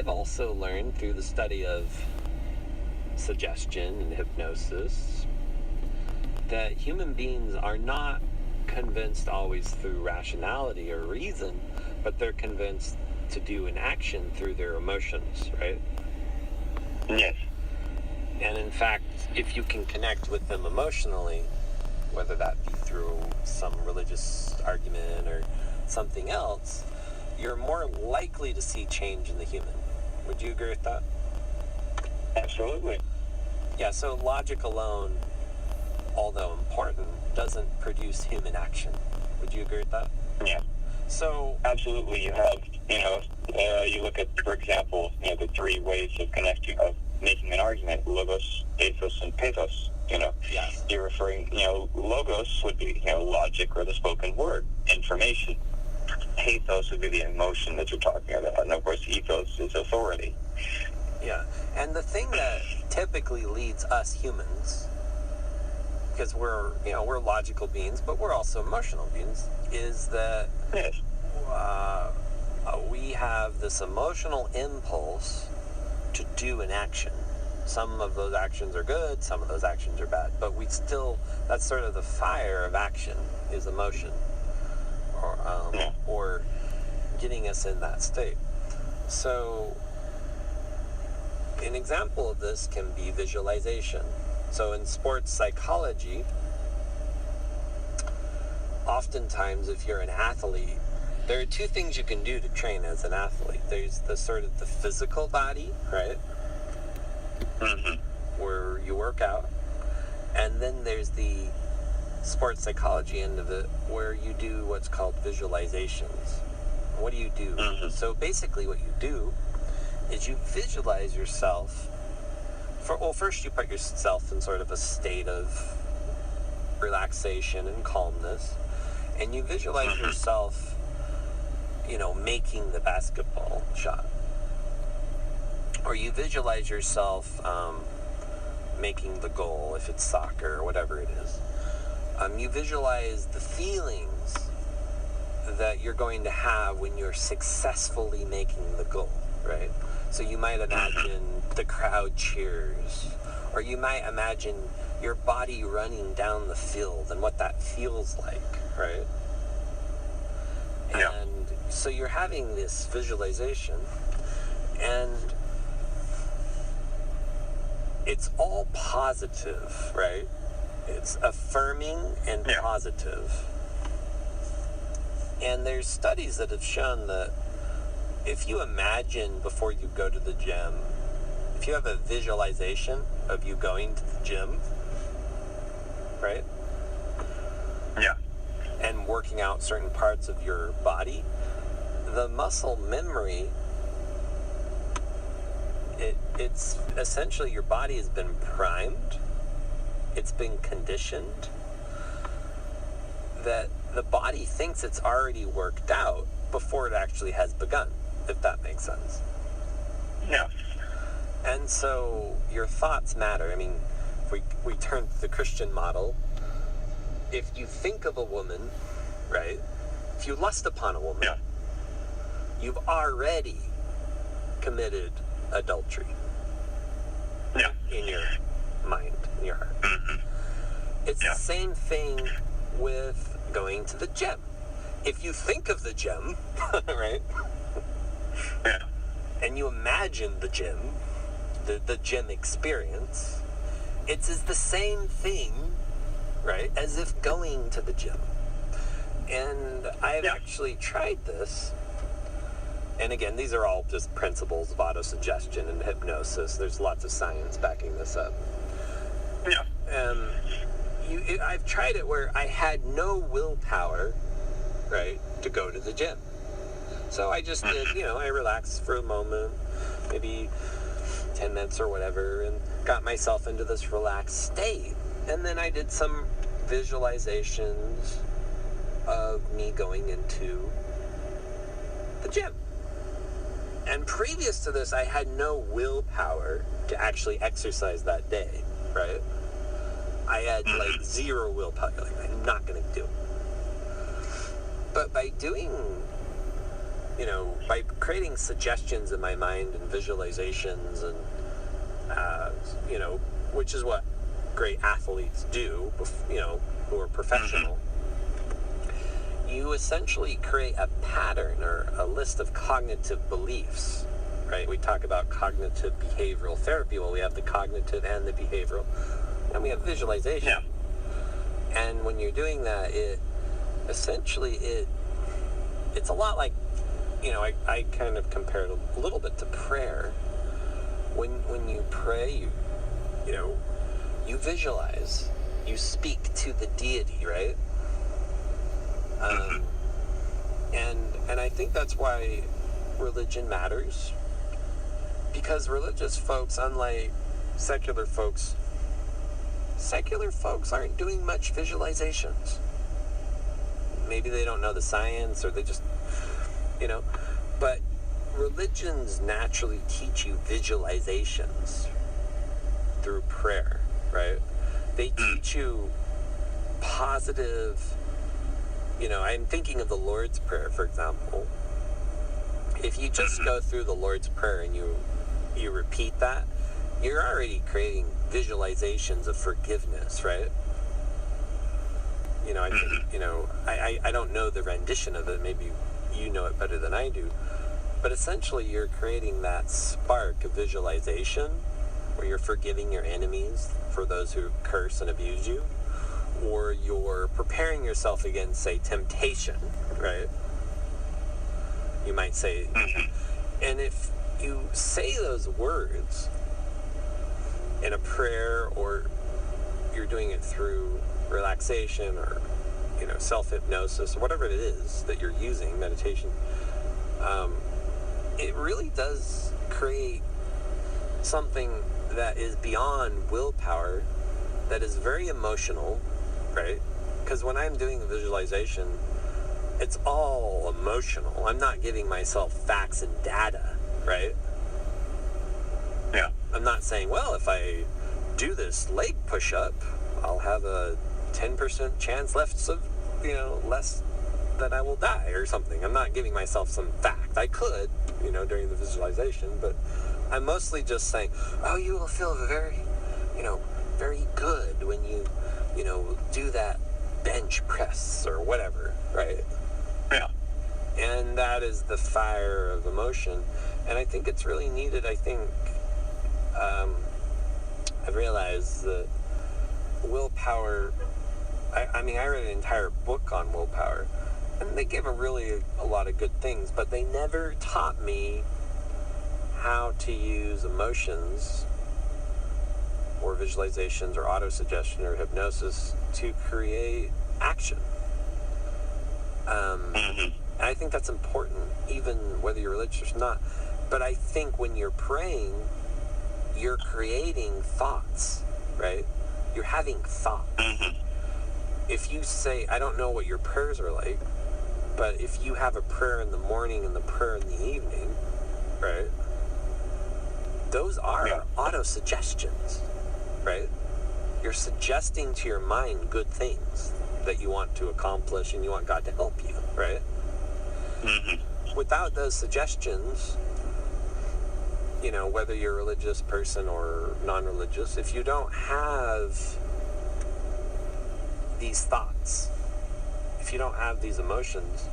I've also learned through the study of suggestion and hypnosis that human beings are not convinced always through rationality or reason, but they're convinced to do an action through their emotions, right? Yes. And in fact, if you can connect with them emotionally, whether that be through some religious argument or something else, you're more likely to see change in the human. Would you agree with that? Absolutely. Yeah, so logic alone, although important, doesn't produce human action. Would you agree with that? Yeah. So Absolutely. You have, you look at, for example, the three ways of connecting, of making an argument: logos, ethos, and pathos. yes. You're referring, logos would be, logic or the spoken word, information. Pathos would be the emotion that you're talking about. And of course, ethos is authority. Yeah. And the thing that typically leads us humans, because we're logical beings, but we're also emotional beings, is that Yes. we have this emotional impulse to do an action. Some of those actions are good, some of those actions are bad, but that's sort of the fire of action, is emotion, or getting us in that state. So an example of this can be visualization. So in sports psychology, oftentimes if you're an athlete, there are two things you can do to train as an athlete. There's the sort of the physical body, right? Mm-hmm. Where you work out. And then there's the sports psychology end of it, where you do what's called visualizations. What do you do? Mm-hmm. So basically what you do is you visualize yourself. First you put yourself in sort of a state of relaxation and calmness, and you visualize yourself, making the basketball shot, or you visualize yourself making the goal if it's soccer or whatever it is. You visualize the feelings that you're going to have when you're successfully making the goal, right? So you might imagine the crowd cheers, or you might imagine your body running down the field and what that feels like, right? Yeah. And so you're having this visualization, and it's all positive, right? It's affirming and positive. And there's studies that have shown that if you imagine before you go to the gym, if you have a visualization of you going to the gym, right? Yeah. And working out certain parts of your body, the muscle memory, it's essentially your body has been primed, it's been conditioned, that the body thinks it's already worked out before it actually has begun, if that makes sense. Yeah. And so your thoughts matter. I mean, if we turn to the Christian model, if you think of a woman, right, if you lust upon a woman, you've already committed adultery. Yeah. In your mind, in your heart. Mm-hmm. It's the same thing with going to the gym. If you think of the gym, right? Yeah. And you imagine the gym, the gym experience, it's the same thing, right, as if going to the gym. And I've actually tried this. And again, these are all just principles of autosuggestion and hypnosis. There's lots of science backing this up. Yeah. I've tried it where I had no willpower, right, to go to the gym. So I just did, I relaxed for a moment, maybe 10 minutes or whatever, and got myself into this relaxed state. And then I did some visualizations of me going into the gym. And previous to this, I had no willpower to actually exercise that day, right? I had zero willpower. Like, I'm not going to do it. But by doing by creating suggestions in my mind and visualizations and, which is what great athletes do, who are professional, you essentially create a pattern or a list of cognitive beliefs, right? We talk about cognitive behavioral therapy. Well, we have the cognitive and the behavioral, and we have visualization. Yeah. And when you're doing that, it's a lot like, I kind of compare it a little bit to prayer. When you pray, you visualize, you speak to the deity, right? And I think that's why religion matters, because religious folks, unlike secular folks aren't doing much visualizations. Maybe they don't know the science, or they just, but religions naturally teach you visualizations through prayer, right? They teach you positive, I'm thinking of the Lord's Prayer, for example. If you just go through the Lord's Prayer and you repeat that, you're already creating visualizations of forgiveness, right? I think, I don't know the rendition of it. Maybe you know it better than I do. But essentially, you're creating that spark of visualization where you're forgiving your enemies for those who curse and abuse you, or you're preparing yourself against, say, temptation, right? You might say, and if you say those words in a prayer, or you're doing it through relaxation or, self-hypnosis, whatever it is that you're using, meditation, it really does create something that is beyond willpower, that is very emotional, right? Because when I'm doing the visualization, it's all emotional. I'm not giving myself facts and data, right? Yeah. I'm not saying, well, if I do this leg push-up, I'll have a 10% chance less that I will die or something. I'm not giving myself some fact. I could, during the visualization, but I'm mostly just saying, oh, you will feel very, very good when you, do that bench press or whatever, right? Yeah. And that is the fire of emotion. And I think it's really needed. I think I've realized that willpower, I read an entire book on willpower, and they gave a lot of good things, but they never taught me how to use emotions or visualizations or autosuggestion or hypnosis to create action. And I think that's important, even whether you're religious or not. But I think when you're praying, you're creating thoughts, right? You're having thoughts. If you say, I don't know what your prayers are like, but if you have a prayer in the morning and the prayer in the evening, right? Those are auto-suggestions, right? You're suggesting to your mind good things that you want to accomplish and you want God to help you, right? Without those suggestions, whether you're a religious person or non-religious, if you don't have these thoughts, if you don't have these emotions,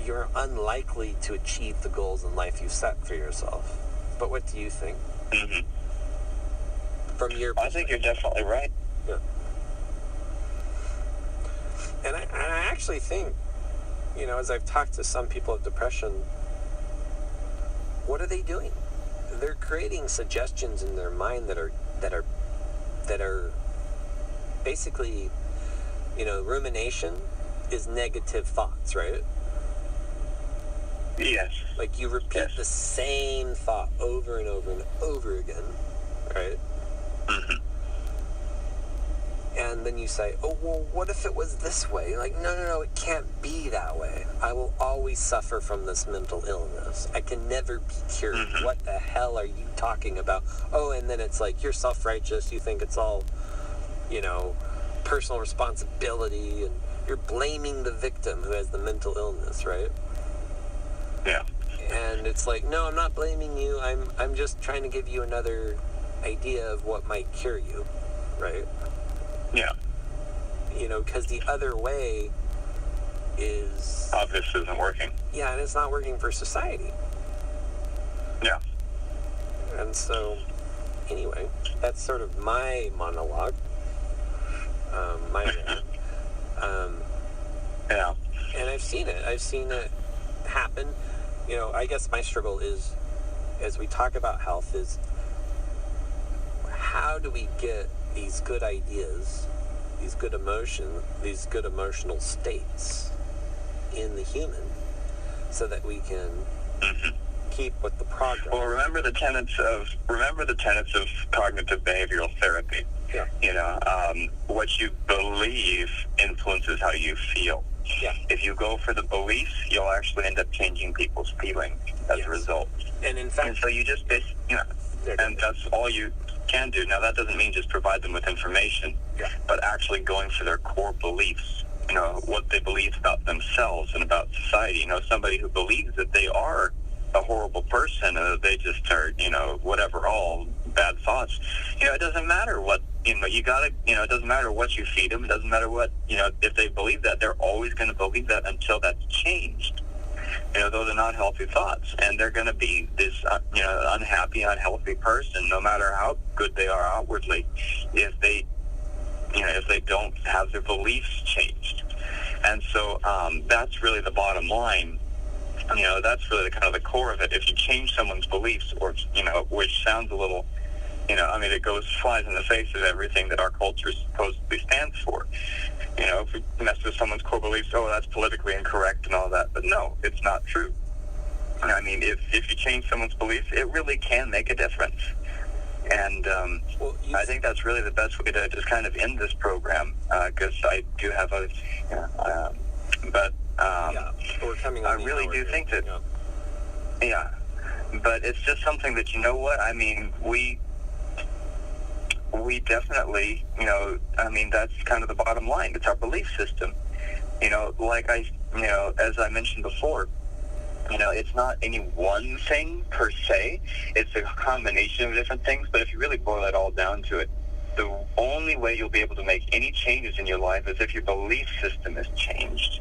you're unlikely to achieve the goals in life you set for yourself. But what do you think? From your perspective? I think you're definitely right. Yeah. And I actually think, as I've talked to some people with depression, what are they doing? They're creating suggestions in their mind that are basically, rumination is negative thoughts, right? Yes. Like you repeat the same thought over and over and over again, right? And then you say, oh, well, what if it was this way? Like, no, it can't be that way. I will always suffer from this mental illness. I can never be cured. What the hell are you talking about? Oh, and then it's like, you're self-righteous. You think it's all, personal responsibility, and you're blaming the victim who has the mental illness, right? Yeah. And it's like, no, I'm not blaming you. I'm just trying to give you another idea of what might cure you, right? Yeah. You know, because the other way is... Obviously isn't working. Yeah, and it's not working for society. Yeah. And so, anyway, that's sort of my monologue. My rant. Yeah. And I've seen it. I've seen it happen. You know, I guess my struggle is, as we talk about health, is how do we get these good ideas, these good emotional states in the human so that we can keep with the progress. Well, remember the tenets of cognitive behavioral therapy. Yeah. You know, what you believe influences how you feel. Yeah. If you go for the beliefs, you'll actually end up changing people's feelings as a result. And in fact, And so you just, and that's all you can do. Now, that doesn't mean just provide them with information, but actually going for their core beliefs, you know, what they believe about themselves and about society. You know, somebody who believes that they are a horrible person, or they just are, you know, whatever, all bad thoughts. You know, it doesn't matter what, you know, it doesn't matter what you feed them. It doesn't matter what, you know, if they believe that, they're always going to believe that until that's changed. You know, those are not healthy thoughts, and they're going to be this, unhappy, unhealthy person, no matter how good they are outwardly, if they don't have their beliefs changed. And so that's really the bottom line. You know, that's really kind of the core of it. If you change someone's beliefs, or, you know, which sounds a little, you know, I mean, it flies in the face of everything that our culture supposedly stands for. You know, if we mess with someone's core beliefs, oh, that's politically incorrect and all that. But no, it's not true. I mean, if you change someone's beliefs, it really can make a difference. And I think that's really the best way to just kind of end this program, because I do have a, we're coming on I really do think that, but it's just something that, you know what, I mean, we definitely, you know, I mean, that's kind of the bottom line. It's our belief system. You know, as I mentioned before, you know, it's not any one thing per se. It's a combination of different things. But if you really boil it all down to it, the only way you'll be able to make any changes in your life is if your belief system is changed.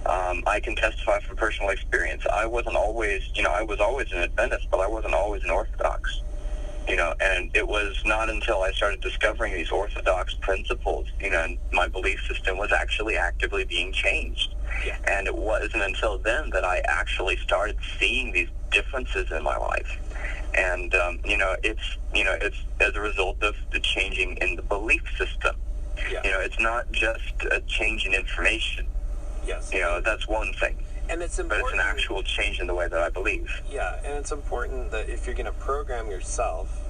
I can testify from personal experience. I was always an Adventist, but I wasn't always an Orthodox. You know, and it was not until I started discovering these Orthodox principles, you know, and my belief system was actually actively being changed. Yeah. And it wasn't until then that I actually started seeing these differences in my life. And, it's as a result of the changing in the belief system. Yeah. You know, it's not just a change in information. Yes. You know, that's one thing. And it's important. But it's an actual change in the way that I believe. Yeah, and it's important that if you're going to program yourself,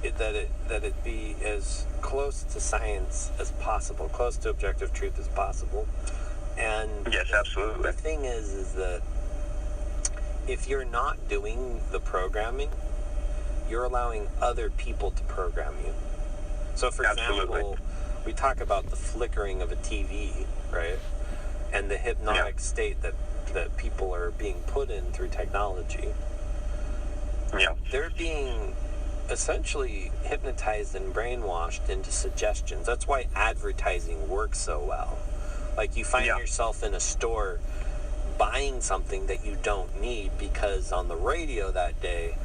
that it be as close to science as possible, close to objective truth as possible. And yes, absolutely. The thing is that if you're not doing the programming, you're allowing other people to program you. So, for example, we talk about the flickering of a TV, right? And the hypnotic state that people are being put in through technology. Yeah. They're being essentially hypnotized and brainwashed into suggestions. That's why advertising works so well. Like, you find yourself in a store buying something that you don't need because on the radio that day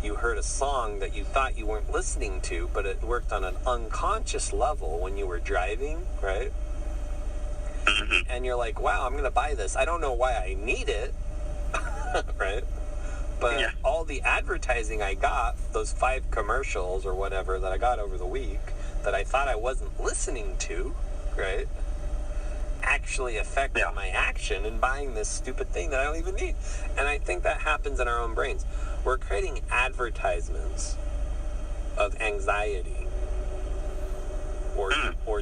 you heard a song that you thought you weren't listening to, but it worked on an unconscious level when you were driving, right? And you're like, wow, I'm going to buy this. I don't know why I need it, right? But all the advertising I got, those 5 commercials or whatever that I got over the week that I thought I wasn't listening to, right, actually affected my action in buying this stupid thing that I don't even need. And I think that happens in our own brains. We're creating advertisements of anxiety or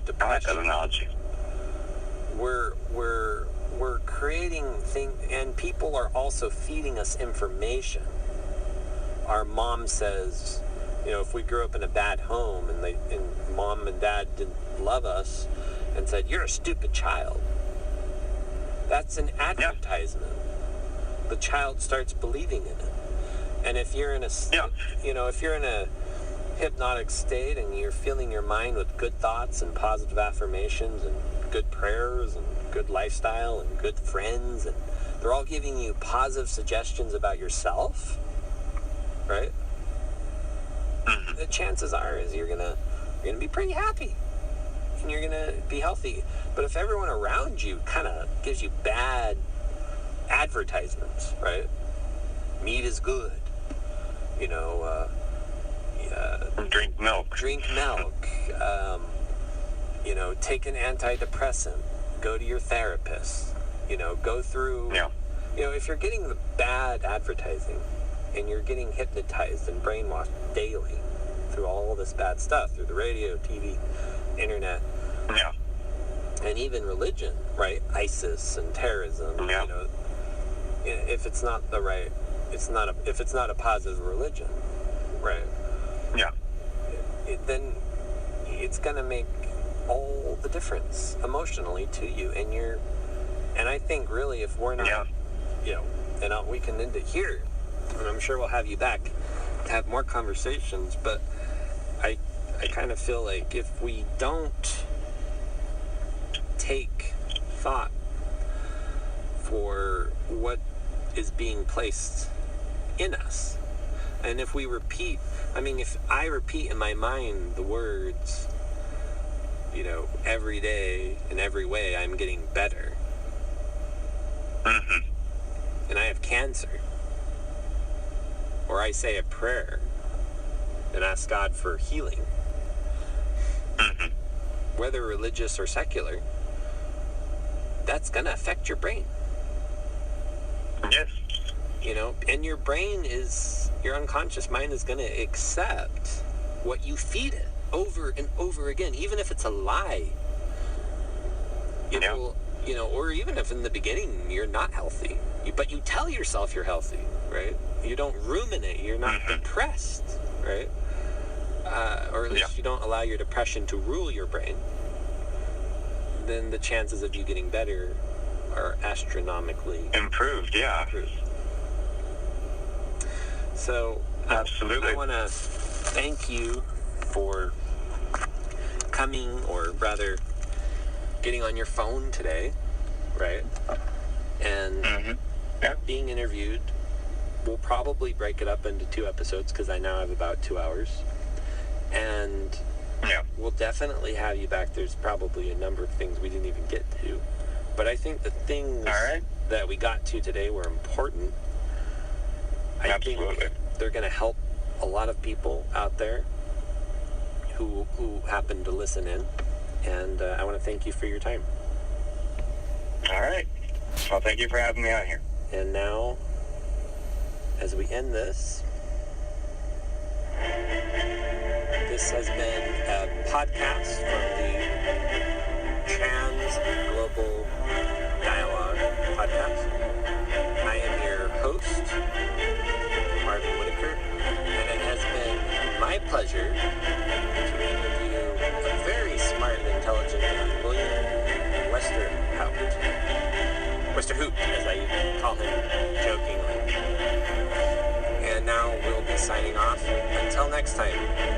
depression. I like that analogy. We're creating things, and people are also feeding us information. Our mom says, you know, if we grew up in a bad home and mom and dad didn't love us and said, you're a stupid child, that's an advertisement. the child starts believing in it. And if you're in a, if you're in a hypnotic state and you're filling your mind with good thoughts and positive affirmations and good prayers and good lifestyle and good friends, and they're all giving you positive suggestions about yourself, right? The chances are is you're gonna be pretty happy and you're gonna be healthy. But if everyone around you kind of gives you bad advertisements, right? Meat is good, drink milk, take an antidepressant, go to your therapist, go through, if you're getting the bad advertising and you're getting hypnotized and brainwashed daily through all this bad stuff, through the radio, TV, internet, and even religion, right? ISIS and terrorism, if it's not the right, if it's not a positive religion, right? Then it's going to make all the difference emotionally to you. And I think really if we're not, and we can end it here, and I'm sure we'll have you back to have more conversations, but I kind of feel like if we don't take thought for what is being placed in us, and if we repeat, if I repeat in my mind the words, every day in every way I'm getting better, and I have cancer, or I say a prayer and ask God for healing, whether religious or secular, that's going to affect your brain. Yes. And your brain your unconscious mind is going to accept what you feed it over and over again, even if it's a lie. Or even if in the beginning you're not healthy, but you tell yourself you're healthy, right? You don't ruminate, you're not depressed, right? Or at least you don't allow your depression to rule your brain. Then the chances of you getting better are astronomically improved. So absolutely, I want to thank you for coming, or rather getting on your phone today, right? And being interviewed. We'll probably break it up into 2 episodes because I now have about 2 hours. And we'll definitely have you back. There's probably a number of things we didn't even get to. But I think the things that we got to today were important. I think they're going to help a lot of people out there who happen to listen in. And I want to thank you for your time. All right. Well, thank you for having me on here. And now, as we end this has been a podcast from the Trans Global Dialogue podcast. I am your host, Marvin Whitaker, and it has been my pleasure to interview a very smart and intelligent man, William Westerhout, as I call him jokingly. And now we'll be signing off. Until next time.